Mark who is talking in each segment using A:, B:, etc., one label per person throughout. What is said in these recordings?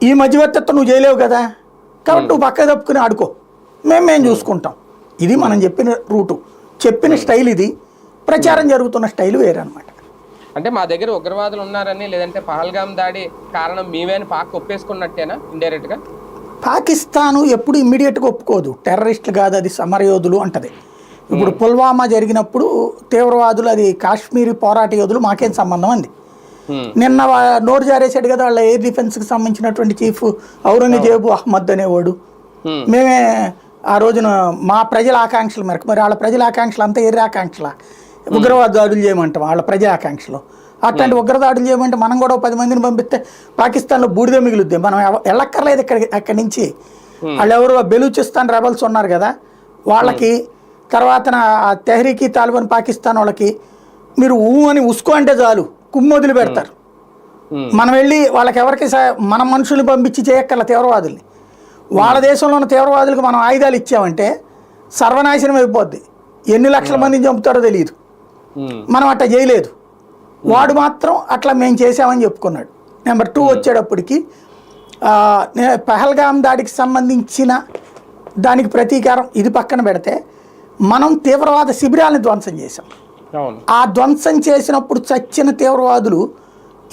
A: ఈ మధ్యవర్తిత్వం నువ్వు చేయలేవు కదా, కాబట్టి నువ్వు పక్క తప్పుకుని ఆడుకో, మేము చూసుకుంటాం. ఇది మనం చెప్పిన రూటు, చెప్పిన స్టైల్ ఇది, ప్రచారం జరుగుతున్న స్టైల్ వేరే అనమాట.
B: అంటే మా దగ్గర ఉగ్రవాదులు ఉన్నారని, లేదంటే పహల్గామ్ దాడి కారణం మేమే అని పాక్ ఒప్పేసుకున్నట్టేనా ఇండైరెక్ట్గా?
A: పాకిస్తాను ఎప్పుడు ఇమ్మీడియట్గా ఒప్పుకోదు, టెర్రరిస్టులు కాదు అది సమరయోధులు అంటది. ఇప్పుడు పుల్వామా జరిగినప్పుడు తీవ్రవాదులు, అది కాశ్మీరీ పోరాట యోధులు, మాకేం సంబంధం అంది. నిన్న నోరు జారేసాడు కదా వాళ్ళ ఎయిర్ డిఫెన్స్కి సంబంధించినటువంటి చీఫ్ ఔరంగజేబు అహ్మద్ అనేవాడు. మేమే ఆ రోజున మా ప్రజల ఆకాంక్షల మేరకు, మరి వాళ్ళ ప్రజల ఆకాంక్షలు అంతా ఎర్ర ఆకాంక్షల, ఉగ్రవాద దాడులు చేయమంటాం వాళ్ళ ప్రజల ఆకాంక్షలు. అట్లాంటి ఉగ్రదాడులు చేయమంటే మనం కూడా 10 మందిని పంపిస్తే పాకిస్తాన్లో బూడిదే మిగులుద్ది, మనం వెళ్ళక్కర్లేదు అక్కడి నుంచి. వాళ్ళు ఎవరు బెలూచిస్తాన్ రెబల్స్ ఉన్నారు కదా వాళ్ళకి, తర్వాత తెహ్రీకి తాలిబాన్ పాకిస్తాన్ వాళ్ళకి మీరు అని ఉసుకో అంటే చాలు కుమ్ము వదిలి పెడతారు. మనం వెళ్ళి వాళ్ళకి ఎవరికి మన మనుషుల్ని పంపించి చేయక్కర్ల తీవ్రవాదుల్ని. వాళ్ళ దేశంలో ఉన్న తీవ్రవాదులకు మనం ఆయుధాలు ఇచ్చామంటే సర్వనాశనం అయిపోద్ది, ఎన్ని లక్షల మందిని చంపుతారో తెలియదు. మనం అట్లా చేయలేదు, వాడు మాత్రం అట్లా మేము చేసామని చెప్పుకున్నాడు. నెంబర్ 2 వచ్చేటప్పటికి పహల్గామ్ దాడికి సంబంధించిన దానికి ప్రతీకారం ఇది పక్కన పెడితే, మనం తీవ్రవాద శిబిరాలను ధ్వంసం చేసాం. ఆ ధ్వంసం చేసినప్పుడు చచ్చిన తీవ్రవాదులు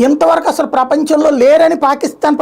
A: ఇంతవరకు అసలు ప్రపంచంలో లేరని పాకిస్తాన్